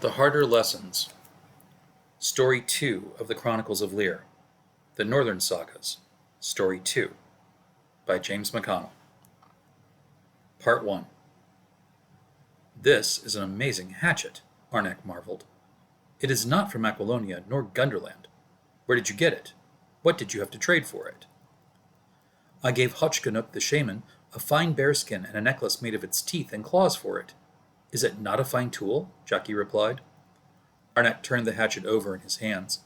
The Harder Lessons. Story 2 of the Chronicles of Lear. The Northern Sagas. Story 2 by James McConnell. Part 1. This is an amazing hatchet, Arnak marveled. It is not from Aquilonia nor Gunderland. Where did you get it? What did you have to trade for it? I gave Hotchkanook the shaman a fine bearskin and a necklace made of its teeth and claws for it. Is it not a fine tool? Jackie replied. Arnak turned the hatchet over in his hands.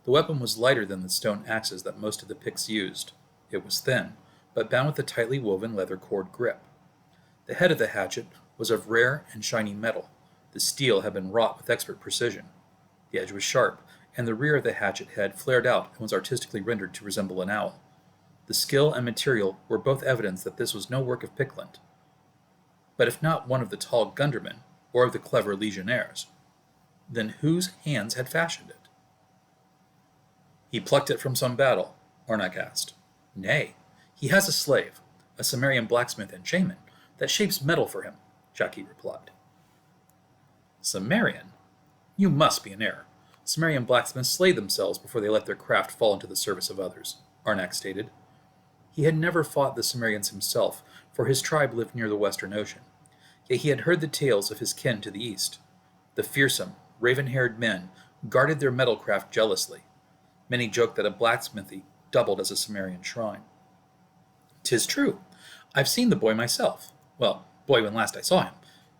The weapon was lighter than the stone axes that most of the Picts used. It was thin, but bound with a tightly woven leather cord grip. The head of the hatchet was of rare and shiny metal. The steel had been wrought with expert precision. The edge was sharp, and the rear of the hatchet head flared out and was artistically rendered to resemble an owl. The skill and material were both evidence that this was no work of Pictland. But if not one of the tall Gundermen, or of the clever legionnaires, then whose hands had fashioned it? He plucked it from some battle, Arnak asked. Nay, he has a slave, a Cimmerian blacksmith and shaman, that shapes metal for him, Jackie replied. Cimmerian? You must be in error. Cimmerian blacksmiths slay themselves before they let their craft fall into the service of others, Arnak stated. He had never fought the Cimmerians himself, for his tribe lived near the Western Ocean. Yet he had heard the tales of his kin to the east. The fearsome, raven-haired men guarded their metalcraft jealously. Many joked that a blacksmithy doubled as a Cimmerian shrine. 'Tis true. I've seen the boy myself. Well, boy when last I saw him.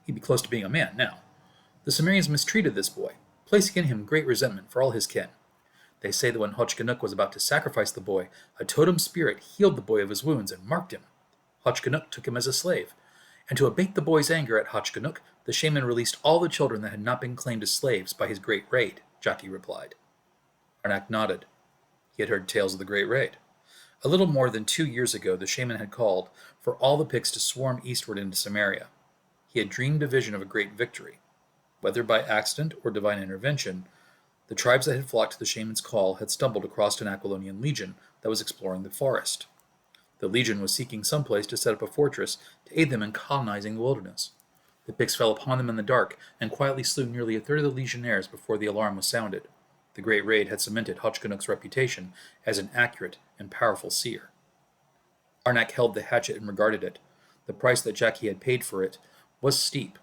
He'd be close to being a man now. The Cimmerians mistreated this boy, placing in him great resentment for all his kin. They say that when Hotchkanook was about to sacrifice the boy, a totem spirit healed the boy of his wounds and marked him. Hotchkanook took him as a slave, and to abate the boy's anger at Hotchkanook, the shaman released all the children that had not been claimed as slaves by his great raid, Jackie replied. Arnak nodded. He had heard tales of the great raid. A little more than 2 years ago, the shaman had called for all the Picts to swarm eastward into Cimmeria. He had dreamed a vision of a great victory. Whether by accident or divine intervention, the tribes that had flocked to the shaman's call had stumbled across an Aquilonian legion that was exploring the forest. The legion was seeking some place to set up a fortress to aid them in colonizing the wilderness. The Picts fell upon them in the dark and quietly slew nearly a third of the legionnaires before the alarm was sounded. The great raid had cemented Hotchkanook's reputation as an accurate and powerful seer. Arnak held the hatchet and regarded it. The price that Jackie had paid for it was steep.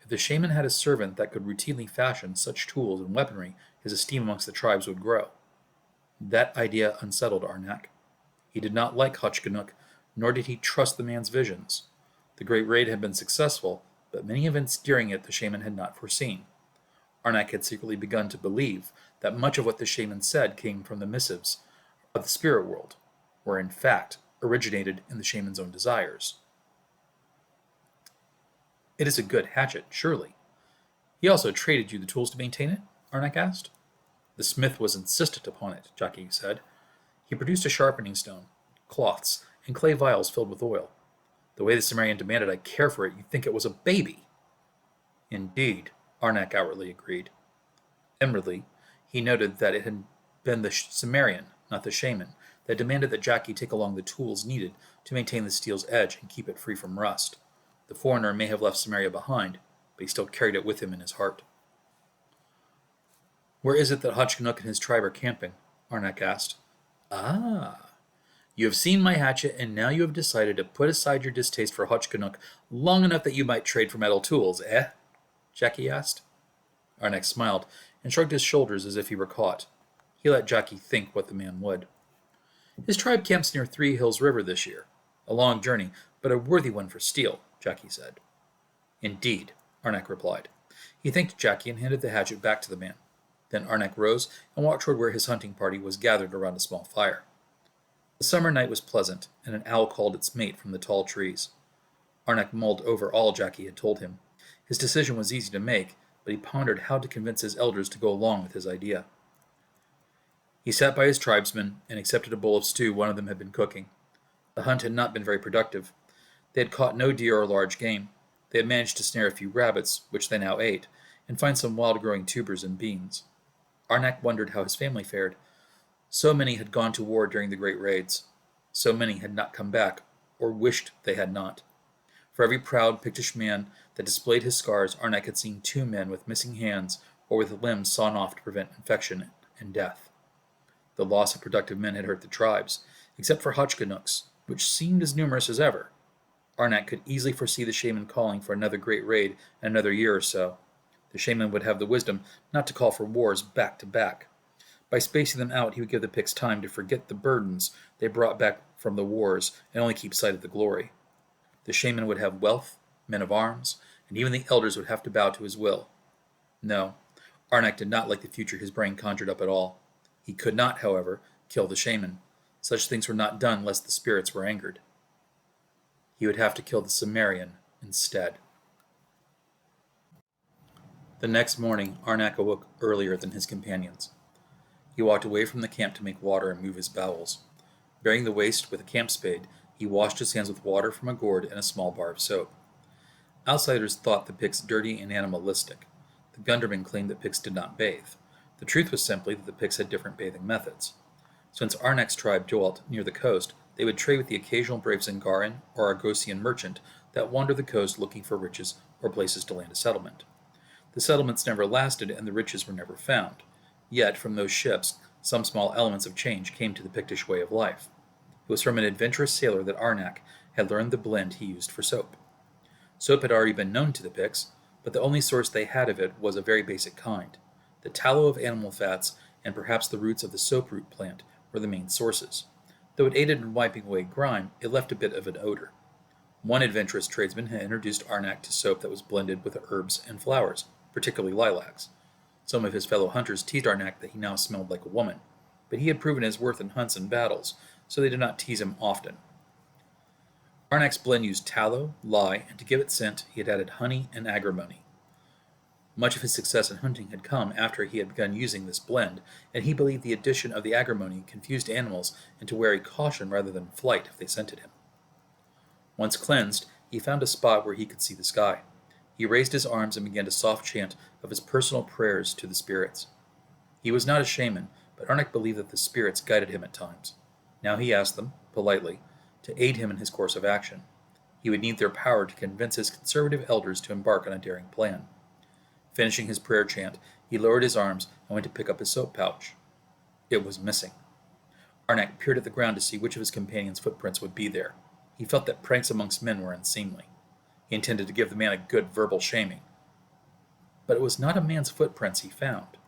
If the shaman had a servant that could routinely fashion such tools and weaponry, his esteem amongst the tribes would grow. That idea unsettled Arnak. He did not like Hotchkanook, nor did he trust the man's visions. The great raid had been successful, but many events during it the shaman had not foreseen. Arnak had secretly begun to believe that much of what the shaman said came from the missives of the spirit world, or in fact originated in the shaman's own desires. It is a good hatchet, surely. He also traded you the tools to maintain it? Arnak asked. The smith was insistent upon it, Jackie said. He produced a sharpening stone, cloths, and clay vials filled with oil. The way the Cimmerian demanded I care for it, you'd think it was a baby. Indeed, Arnak outwardly agreed. Inwardly, he noted that it had been the Cimmerian, not the shaman, that demanded that Jackie take along the tools needed to maintain the steel's edge and keep it free from rust. The foreigner may have left Cimmeria behind, but he still carried it with him in his heart. Where is it that Hotchkanook and his tribe are camping? Arnak asked. Ah, you have seen my hatchet, and now you have decided to put aside your distaste for Hotchkanook long enough that you might trade for metal tools, eh? Jackie asked. Arnak smiled and shrugged his shoulders as if he were caught. He let Jackie think what the man would. His tribe camps near Three Hills River this year. A long journey, but a worthy one for steel, Jackie said. Indeed, Arnak replied. He thanked Jackie and handed the hatchet back to the man. Then Arnak rose and walked toward where his hunting party was gathered around a small fire. The summer night was pleasant, and an owl called its mate from the tall trees. Arnak mulled over all Jackie had told him. His decision was easy to make, but he pondered how to convince his elders to go along with his idea. He sat by his tribesmen and accepted a bowl of stew one of them had been cooking. The hunt had not been very productive. They had caught no deer or large game. They had managed to snare a few rabbits, which they now ate, and find some wild-growing tubers and beans. Arnak wondered how his family fared. So many had gone to war during the great raids. So many had not come back, or wished they had not. For every proud Pictish man that displayed his scars, Arnak had seen two men with missing hands or with limbs sawn off to prevent infection and death. The loss of productive men had hurt the tribes, except for Hotchkinooks, which seemed as numerous as ever. Arnak could easily foresee the shaman calling for another great raid in another year or so. The shaman would have the wisdom not to call for wars back to back. By spacing them out, he would give the Picts time to forget the burdens they brought back from the wars and only keep sight of the glory. The shaman would have wealth, men of arms, and even the elders would have to bow to his will. No, Arnak did not like the future his brain conjured up at all. He could not, however, kill the shaman. Such things were not done lest the spirits were angered. He would have to kill the Cimmerian instead. The next morning, Arnak awoke earlier than his companions. He walked away from the camp to make water and move his bowels. Bearing the waste with a camp spade, he washed his hands with water from a gourd and a small bar of soap. Outsiders thought the Picts dirty and animalistic. The Gundermen claimed that Picts did not bathe. The truth was simply that the Picts had different bathing methods. Since Arnak's tribe dwelt near the coast, they would trade with the occasional brave Zingaran or Argosian merchant that wandered the coast looking for riches or places to land a settlement. The settlements never lasted and the riches were never found. Yet, from those ships, some small elements of change came to the Pictish way of life. It was from an adventurous sailor that Arnak had learned the blend he used for soap. Soap had already been known to the Picts, but the only source they had of it was a very basic kind. The tallow of animal fats and perhaps the roots of the soaproot plant were the main sources. Though it aided in wiping away grime, it left a bit of an odor. One adventurous tradesman had introduced Arnak to soap that was blended with herbs and flowers, particularly lilacs. Some of his fellow hunters teased Arnak that he now smelled like a woman, but he had proven his worth in hunts and battles, so they did not tease him often. Arnak's blend used tallow, lye, and to give it scent, he had added honey and agrimony. Much of his success in hunting had come after he had begun using this blend, and he believed the addition of the agrimony confused animals into wary caution rather than flight if they scented him. Once cleansed, he found a spot where he could see the sky. He raised his arms and began a soft chant of his personal prayers to the spirits. He was not a shaman, but Arnak believed that the spirits guided him at times. Now he asked them, politely, to aid him in his course of action. He would need their power to convince his conservative elders to embark on a daring plan. Finishing his prayer chant, he lowered his arms and went to pick up his soap pouch. It was missing. Arnak peered at the ground to see which of his companions' footprints would be there. He felt that pranks amongst men were unseemly. He intended to give the man a good verbal shaming. But it was not a man's footprints he found.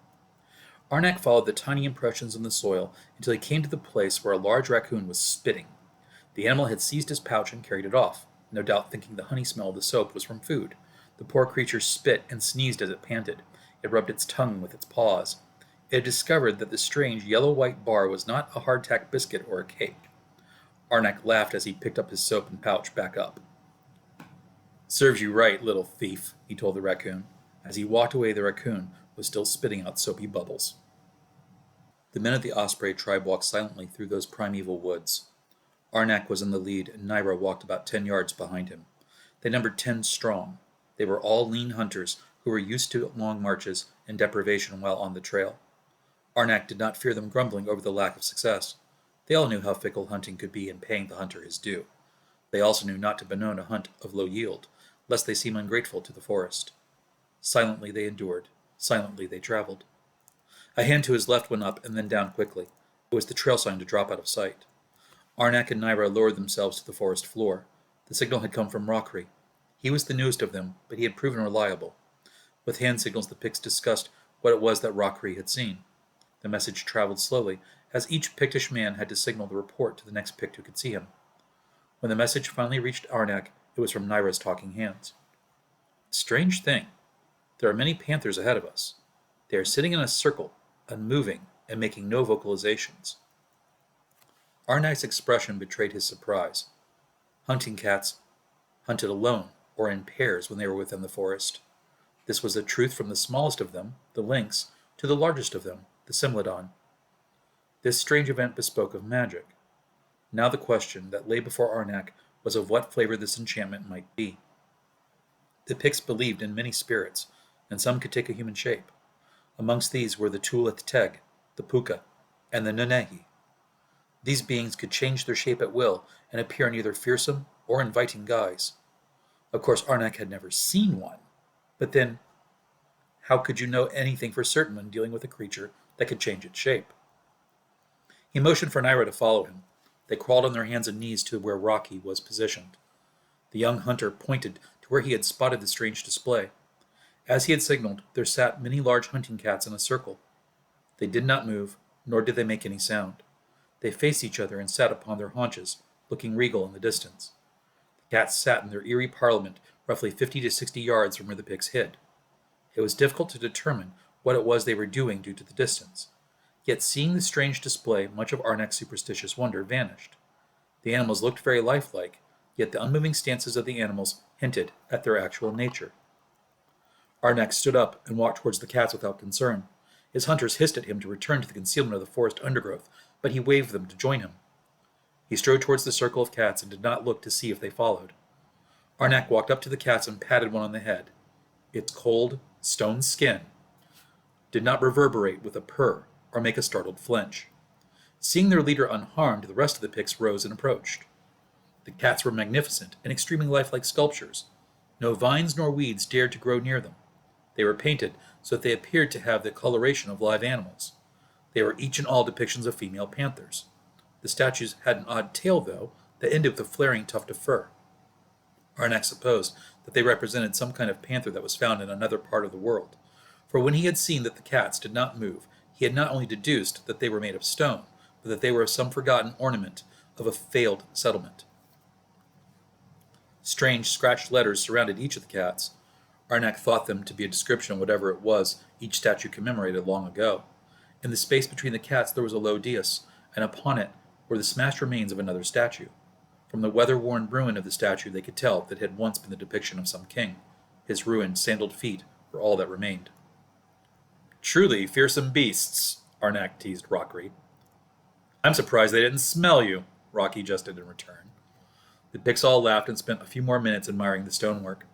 Arnak followed the tiny impressions in the soil until he came to the place where a large raccoon was spitting. The animal had seized his pouch and carried it off, no doubt thinking the honey smell of the soap was from food. The poor creature spit and sneezed as it panted. It rubbed its tongue with its paws. It had discovered that the strange yellow-white bar was not a hardtack biscuit or a cake. Arnak laughed as he picked up his soap and pouch back up. "Serves you right, little thief," he told the raccoon. As he walked away, the raccoon was still spitting out soapy bubbles. The men of the Osprey tribe walked silently through those primeval woods. Arnak was in the lead, and Naira walked about 10 yards behind him. They numbered 10 strong. They were all lean hunters who were used to long marches and deprivation while on the trail. Arnak did not fear them grumbling over the lack of success. They all knew how fickle hunting could be in paying the hunter his due. They also knew not to bemoan a hunt of low yield, lest they seem ungrateful to the forest. Silently they endured. Silently they traveled. A hand to his left went up and then down quickly. It was the trail sign to drop out of sight. Arnak and Naira lowered themselves to the forest floor. The signal had come from Rockry. He was the newest of them, but he had proven reliable. With hand signals, the Picts discussed what it was that Rockry had seen. The message traveled slowly, as each Pictish man had to signal the report to the next Pict who could see him. When the message finally reached Arnak, it was from Naira's talking hands. "Strange thing. There are many panthers ahead of us. They are sitting in a circle, unmoving, and making no vocalizations." Arnak's expression betrayed his surprise. Hunting cats hunted alone or in pairs when they were within the forest. This was the truth from the smallest of them, the lynx, to the largest of them, the Simlodon. This strange event bespoke of magic. Now the question that lay before Arnak was of what flavor this enchantment might be. The Picts believed in many spirits, and some could take a human shape. Amongst these were the Tulith Teg, the Puka, and the Nunehi. These beings could change their shape at will and appear in either fearsome or inviting guise. Of course, Arnak had never seen one, but then how could you know anything for certain when dealing with a creature that could change its shape? He motioned for Naira to follow him. They crawled on their hands and knees to where Rocky was positioned. The young hunter pointed to where he had spotted the strange display. As he had signaled, there sat many large hunting cats in a circle. They did not move, nor did they make any sound. They faced each other and sat upon their haunches, looking regal in the distance. The cats sat in their eerie parliament roughly 50 to 60 yards from where the Picts hid. It was difficult to determine what it was they were doing due to the distance. Yet seeing the strange display, much of Arnak's superstitious wonder vanished. The animals looked very lifelike, yet the unmoving stances of the animals hinted at their actual nature. Arnak stood up and walked towards the cats without concern. His hunters hissed at him to return to the concealment of the forest undergrowth, but he waved them to join him. He strode towards the circle of cats and did not look to see if they followed. Arnak walked up to the cats and patted one on the head. Its cold, stone skin did not reverberate with a purr or make a startled flinch. Seeing their leader unharmed, the rest of the Picts rose and approached. The cats were magnificent and extremely lifelike sculptures. No vines nor weeds dared to grow near them. They were painted so that they appeared to have the coloration of live animals. They were each and all depictions of female panthers. The statues had an odd tail, though, that ended with a flaring tuft of fur. Arnak supposed that they represented some kind of panther that was found in another part of the world, for when he had seen that the cats did not move, he had not only deduced that they were made of stone, but that they were some forgotten ornament of a failed settlement. Strange scratched letters surrounded each of the cats. Arnak thought them to be a description of whatever it was each statue commemorated long ago. In the space between the cats there was a low dais, and upon it were the smashed remains of another statue. From the weather-worn ruin of the statue they could tell that it had once been the depiction of some king. His ruined, sandaled feet were all that remained. "Truly fearsome beasts," Arnak teased Rocky. "I'm surprised they didn't smell you," Rocky jested in return. The Picts all laughed and spent a few more minutes admiring the stonework.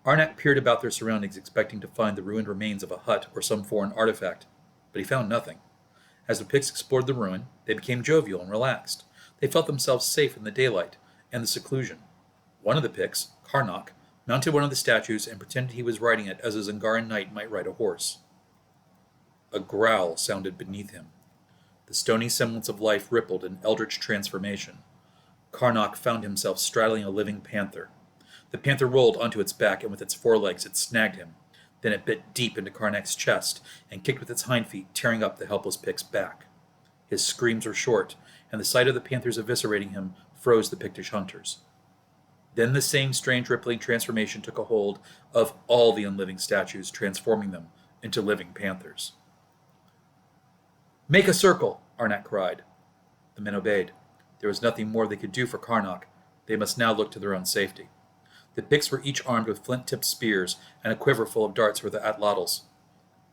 Arnak peered about their surroundings, expecting to find the ruined remains of a hut or some foreign artifact, but he found nothing. As the Picts explored the ruin, they became jovial and relaxed. They felt themselves safe in the daylight and the seclusion. One of the Picts, Karnak, mounted one of the statues and pretended he was riding it as a Zangaran knight might ride a horse. A growl sounded beneath him. The stony semblance of life rippled in eldritch transformation. Karnak found himself straddling a living panther. The panther rolled onto its back, and with its forelegs it snagged him. Then it bit deep into Karnak's chest and kicked with its hind feet, tearing up the helpless Pict's back. His screams were short, and the sight of the panthers eviscerating him froze the Pictish hunters. Then the same strange rippling transformation took a hold of all the unliving statues, transforming them into living panthers. "Make a circle!" Arnak cried. The men obeyed. There was nothing more they could do for Karnak. They must now look to their own safety. The Picts were each armed with flint-tipped spears, and a quiver full of darts for the atlatls.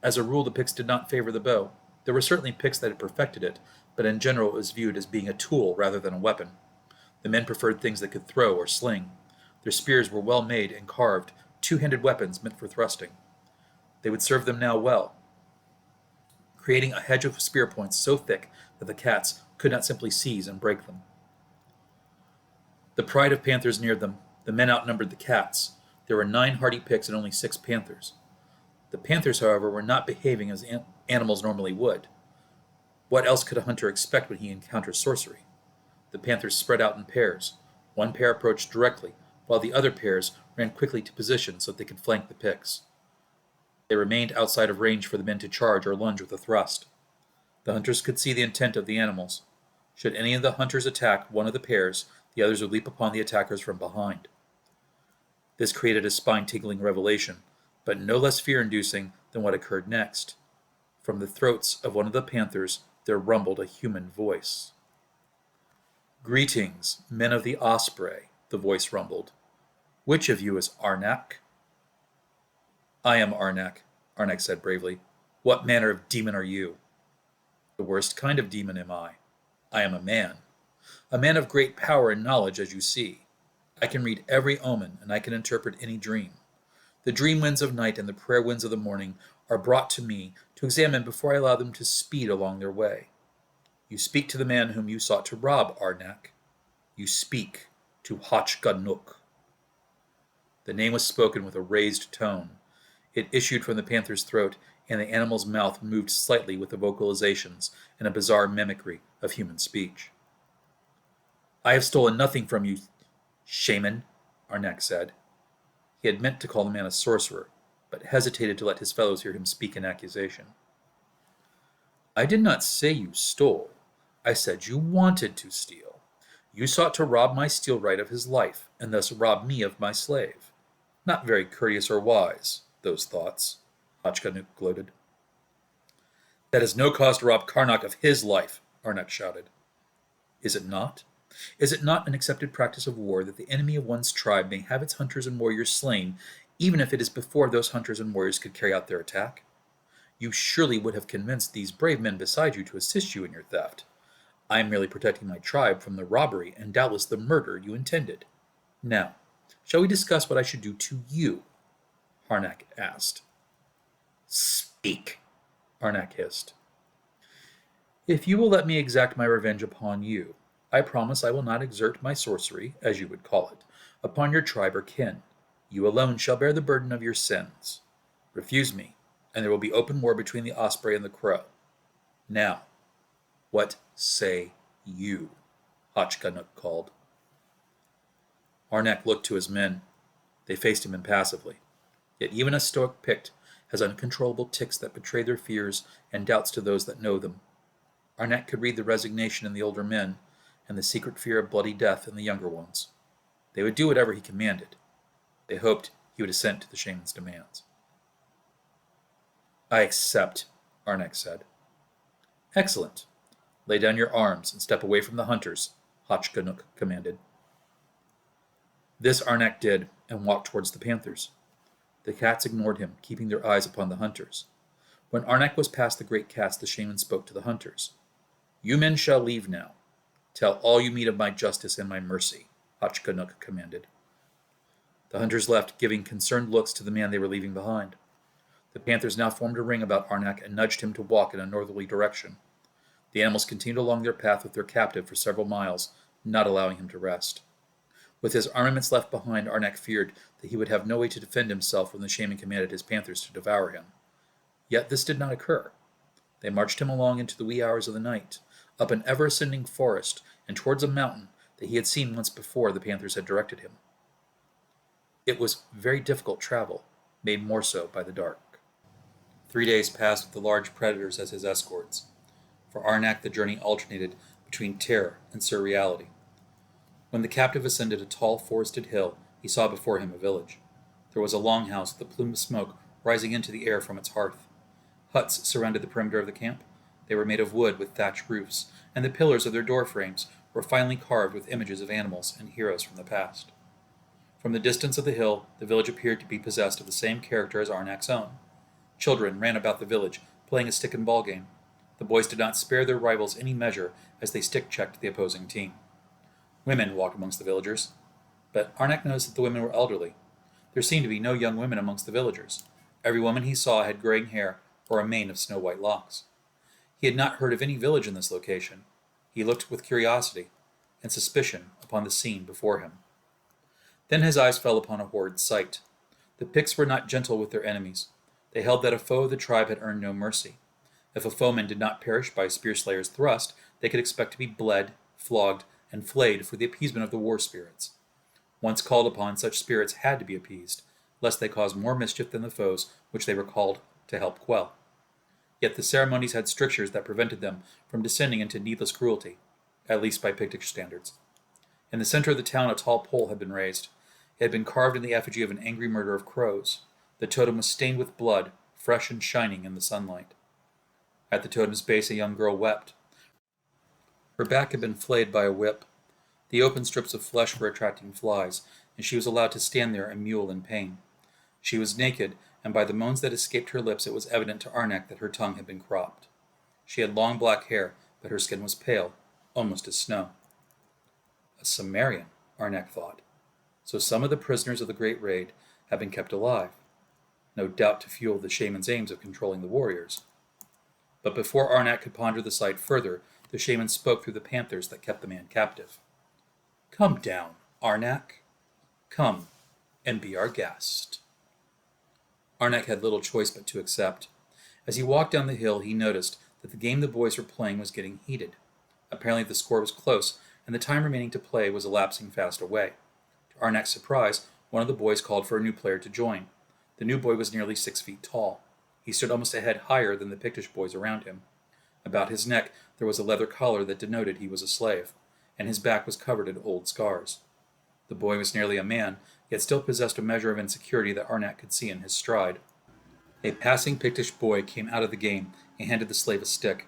As a rule, the Picts did not favor the bow. There were certainly Picts that had perfected it, but in general it was viewed as being a tool rather than a weapon. The men preferred things that could throw or sling. Their spears were well made and carved, two-handed weapons meant for thrusting. They would serve them now well, creating a hedge of spear points so thick that the cats could not simply seize and break them. The pride of panthers neared them. The men outnumbered the cats. There were 9 hardy Picts and only 6 panthers. The panthers, however, were not behaving as animals normally would. What else could a hunter expect when he encounters sorcery? The panthers spread out in pairs. One pair approached directly, while the other pairs ran quickly to position so that they could flank the Picts. They remained outside of range for the men to charge or lunge with a thrust. The hunters could see the intent of the animals. Should any of the hunters attack one of the pairs, the others would leap upon the attackers from behind. This created a spine-tingling revelation, but no less fear-inducing than what occurred next. From the throats of one of the panthers there rumbled a human voice. "Greetings, men of the Osprey," the voice rumbled. "Which of you is Arnak?" "I am Arnak," Arnak said bravely. "What manner of demon are you?" "The worst kind of demon am I. I am a man of great power and knowledge, as you see. I can read every omen, and I can interpret any dream. The dream winds of night and the prayer winds of the morning are brought to me to examine before I allow them to speed along their way. You speak to the man whom you sought to rob, Arnak. You speak to Hachganuk." The name was spoken with a raised tone. It issued from the panther's throat, and the animal's mouth moved slightly with the vocalizations in a bizarre mimicry of human speech. I have stolen nothing from you, shaman, Arnak said. He had meant to call the man a sorcerer, but hesitated to let his fellows hear him speak in accusation. I did not say you stole. I said you wanted to steal. You sought to rob my steelwright of his life, and thus rob me of my slave. Not very courteous or wise, those thoughts, Hachkanuk gloated. That is no cause to rob Karnak of his life, Arnak shouted. Is it not? Is it not an accepted practice of war that the enemy of one's tribe may have its hunters and warriors slain, even if it is before those hunters and warriors could carry out their attack? You surely would have convinced these brave men beside you to assist you in your theft. I am merely protecting my tribe from the robbery and doubtless the murder you intended. Now, shall we discuss what I should do to you? Harnack asked. Speak, Arnak hissed. If you will let me exact my revenge upon you, I promise I will not exert my sorcery, as you would call it, upon your tribe or kin. You alone shall bear the burden of your sins. Refuse me, and there will be open war between the osprey and the crow. Now, what say you? Hachkanuk called. Arnak looked to his men. They faced him impassively. Yet even a stoic Pict has uncontrollable tics that betray their fears and doubts to those that know them. Arnak could read the resignation in the older men and the secret fear of bloody death in the younger ones. They would do whatever he commanded. They hoped he would assent to the shaman's demands. I accept, Arnak said. Excellent. Lay down your arms and step away from the hunters, Hachkanuk commanded. This Arnak did and walked towards the panthers. The cats ignored him, keeping their eyes upon the hunters. When Arnak was past the great cats, the shaman spoke to the hunters. You men shall leave now. Tell all you meet of my justice and my mercy, Hachkanuk commanded. The hunters left, giving concerned looks to the man they were leaving behind. The panthers now formed a ring about Arnak and nudged him to walk in a northerly direction. The animals continued along their path with their captive for several miles, not allowing him to rest. With his armaments left behind, Arnak feared that he would have no way to defend himself when the shaman commanded his panthers to devour him. Yet this did not occur. They marched him along into the wee hours of the night, up an ever-ascending forest, and towards a mountain that he had seen once before the panthers had directed him. It was very difficult travel, made more so by the dark. 3 days passed with the large predators as his escorts. For Arnak the journey alternated between terror and surreality. When the captive ascended a tall forested hill, he saw before him a village. There was a longhouse with a plume of smoke rising into the air from its hearth. Huts surrounded the perimeter of the camp. They were made of wood with thatched roofs, and the pillars of their door frames were finely carved with images of animals and heroes from the past. From the distance of the hill, the village appeared to be possessed of the same character as Arnak's own. Children ran about the village, playing a stick and ball game. The boys did not spare their rivals any measure as they stick-checked the opposing team. Women walked amongst the villagers, but Arnak noticed that the women were elderly. There seemed to be no young women amongst the villagers. Every woman he saw had graying hair or a mane of snow-white locks. He had not heard of any village in this location. He looked with curiosity and suspicion upon the scene before him. Then his eyes fell upon a horrid sight. The Picts were not gentle with their enemies. They held that a foe of the tribe had earned no mercy. If a foeman did not perish by a spear-slayer's thrust, they could expect to be bled, flogged, and flayed for the appeasement of the war spirits. Once called upon, such spirits had to be appeased, lest they cause more mischief than the foes which they were called to help quell. Yet the ceremonies had strictures that prevented them from descending into needless cruelty, at least by Pictish standards. In the center of the town a tall pole had been raised. It had been carved in the effigy of an angry murder of crows. The totem was stained with blood, fresh and shining in the sunlight. At the totem's base a young girl wept. Her back had been flayed by a whip. The open strips of flesh were attracting flies, and she was allowed to stand there and mewl in pain. She was naked, and by the moans that escaped her lips it was evident to Arnak that her tongue had been cropped. She had long black hair, but her skin was pale, almost as snow. A Cimmerian, Arnak thought. So some of the prisoners of the great raid had been kept alive, no doubt to fuel the shaman's aims of controlling the warriors. But before Arnak could ponder the sight further, the shaman spoke through the panthers that kept the man captive. Come down, Arnak. Come and be our guest." Arnak had little choice but to accept. As he walked down the hill, he noticed that the game the boys were playing was getting heated. Apparently the score was close, and the time remaining to play was elapsing fast away. To Arnak's surprise, one of the boys called for a new player to join. The new boy was nearly 6 feet tall. He stood almost a head higher than the Pictish boys around him. About his neck there was a leather collar that denoted he was a slave, and his back was covered in old scars. The boy was nearly a man, yet still possessed a measure of insecurity that Arnak could see in his stride. A passing Pictish boy came out of the game and handed the slave a stick.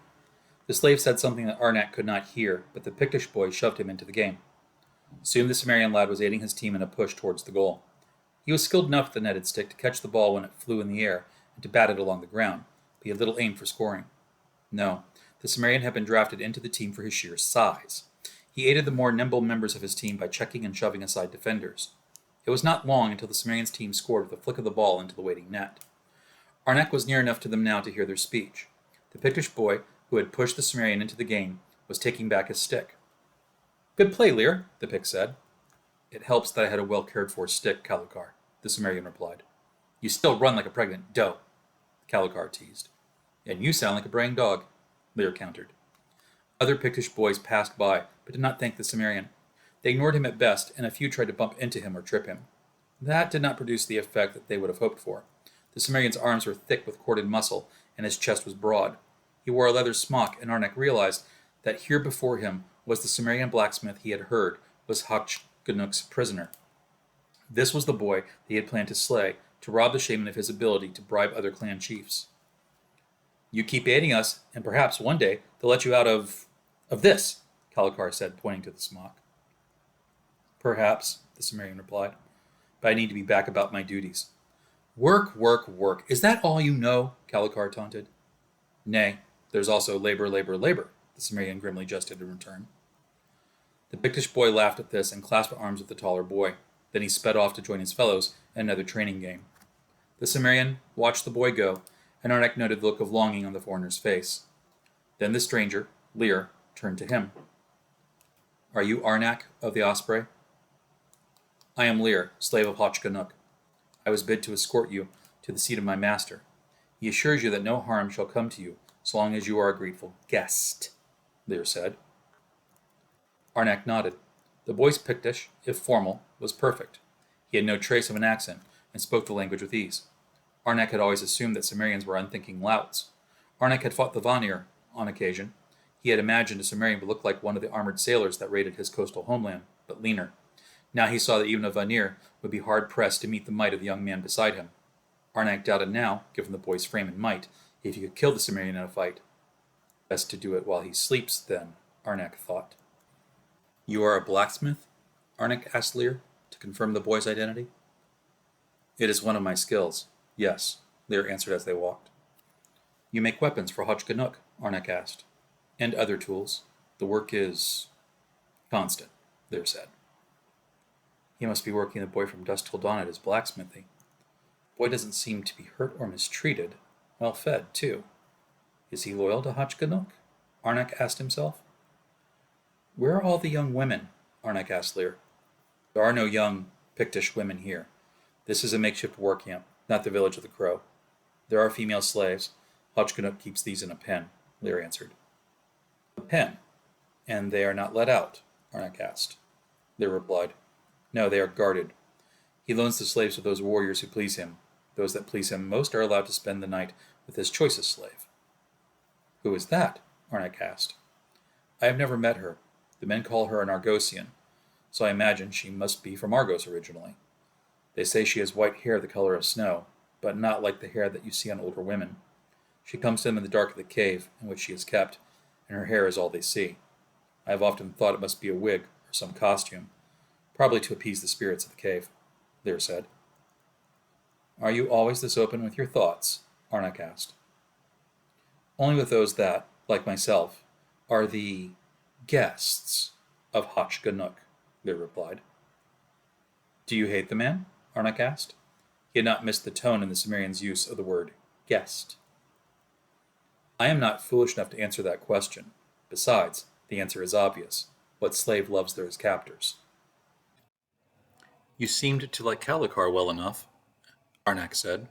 The slave said something that Arnak could not hear, but the Pictish boy shoved him into the game. Soon the Cimmerian lad was aiding his team in a push towards the goal. He was skilled enough with the netted stick to catch the ball when it flew in the air and to bat it along the ground, but he had little aim for scoring. No, the Cimmerian had been drafted into the team for his sheer size. He aided the more nimble members of his team by checking and shoving aside defenders. It was not long until the Cimmerian's team scored with a flick of the ball into the waiting net. Arnak was near enough to them now to hear their speech. The Pictish boy, who had pushed the Cimmerian into the game, was taking back his stick. "Good play, Lear," the Pict said. "It helps that I had a well-cared-for stick, Calukar," the Cimmerian replied. "You still run like a pregnant doe," Calukar teased. "And you sound like a braying dog," Lear countered. Other Pictish boys passed by, but did not thank the Cimmerian. They ignored him at best, and a few tried to bump into him or trip him. That did not produce the effect that they would have hoped for. The Cimmerian's arms were thick with corded muscle, and his chest was broad. He wore a leather smock, and Arnak realized that here before him was the Cimmerian blacksmith he had heard was Hachganuk's prisoner. This was the boy he had planned to slay, to rob the shaman of his ability to bribe other clan chiefs. "You keep aiding us, and perhaps one day they'll let you out of this," Calukar said, pointing to the smock. "Perhaps," the Cimmerian replied, "but I need to be back about my duties." "Work, work, work. Is that all you know?" Calukar taunted. "Nay, there's also labor, labor, labor," the Cimmerian grimly jested in return. The Pictish boy laughed at this and clasped arms with the taller boy. Then he sped off to join his fellows in another training game. The Cimmerian watched the boy go, and Arnak noted the look of longing on the foreigner's face. Then the stranger, Lear, turned to him. "Are you Arnak of the Osprey?" "I am Lear, slave of Hachganuk. I was bid to escort you to the seat of my master. He assures you that no harm shall come to you so long as you are a grateful guest," Lear said. Arnak nodded. The boy's Pictish, if formal, was perfect. He had no trace of an accent and spoke the language with ease. Arnak had always assumed that Cimmerians were unthinking louts. Arnak had fought the Vanir on occasion. He had imagined a Cimmerian would look like one of the armored sailors that raided his coastal homeland, but leaner. Now he saw that even a Vanir would be hard-pressed to meet the might of the young man beside him. Arnak doubted now, given the boy's frame and might, if he could kill the Cimmerian in a fight. Best to do it while he sleeps, then, Arnak thought. "You are a blacksmith?" Arnak asked Lear, to confirm the boy's identity. "It is one of my skills, yes," Lear answered as they walked. "You make weapons for Hachganuk?" Arnak asked. "And other tools. The work is constant," Lear said. He must be working the boy from dusk till dawn at his blacksmithy. The boy doesn't seem to be hurt or mistreated. Well fed, too. Is he loyal to Hachganuk? Arnak asked himself. "Where are all the young women?" Arnak asked Lear. "There are no young Pictish women here. This is a makeshift war camp, not the village of the Crow. There are female slaves. Hachganuk keeps these in a pen," Lear answered. "A pen? And they are not let out?" Arnak asked. Lear replied, "No, they are guarded. He loans the slaves to those warriors who please him. Those that please him most are allowed to spend the night with his choicest slave." "Who is that?" Arnak asked. "I have never met her. The men call her an Argosian, so I imagine she must be from Argos originally. They say she has white hair the color of snow, but not like the hair that you see on older women. She comes to them in the dark of the cave in which she is kept, and her hair is all they see. I have often thought it must be a wig or some costume, probably to appease the spirits of the cave," Lear said. "Are you always this open with your thoughts?" Arnak asked. "Only with those that, like myself, are the guests of Hachganuk," Lear replied. "Do you hate the man?" Arnak asked. He had not missed the tone in the Cimmerian's use of the word guest. "I am not foolish enough to answer that question. Besides, the answer is obvious. What slave loves their captors?" You seemed to like Kalikar well enough, Arnak said.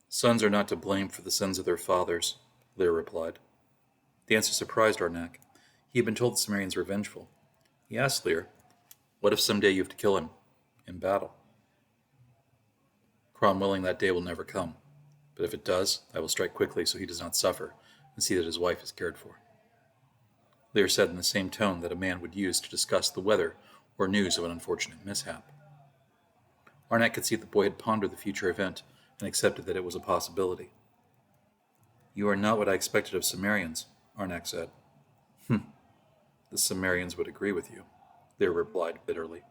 Sons are not to blame for the sins of their fathers, Lear replied. The answer surprised Arnak. He had been told the Cimmerians were vengeful. He asked Lear, "What if someday you have to kill him in battle?" "Crom willing, that day will never come. But if it does, I will strike quickly so he does not suffer, and see that his wife is cared for." Lear said in the same tone that a man would use to discuss the weather or news of an unfortunate mishap. Arnak could see the boy had pondered the future event and accepted that it was a possibility. "You are not what I expected of Cimmerians," Arnak said. "Hm, the Cimmerians would agree with you," Lear replied bitterly.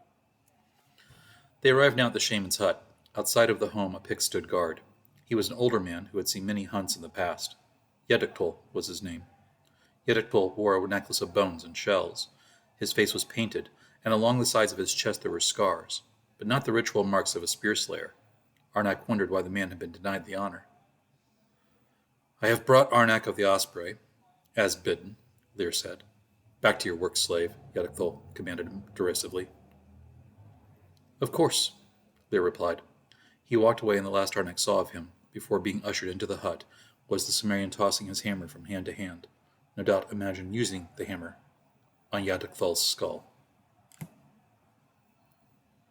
They arrived now at the shaman's hut. Outside of the home a Pict stood guard. He was an older man who had seen many hunts in the past. Yediktol was his name. Yediktol wore a necklace of bones and shells. His face was painted, and along the sides of his chest there were scars, but not the ritual marks of a spear slayer. Arnak wondered why the man had been denied the honor. "I have brought Arnak of the Osprey, as bidden," Lear said. "Back to your work, slave," Yediktol commanded him derisively. "Of course," Lear replied. He walked away, and the last Arnak saw of him, before being ushered into the hut, was the Cimmerian tossing his hammer from hand to hand, no doubt imagined using the hammer on Yadikthol's skull.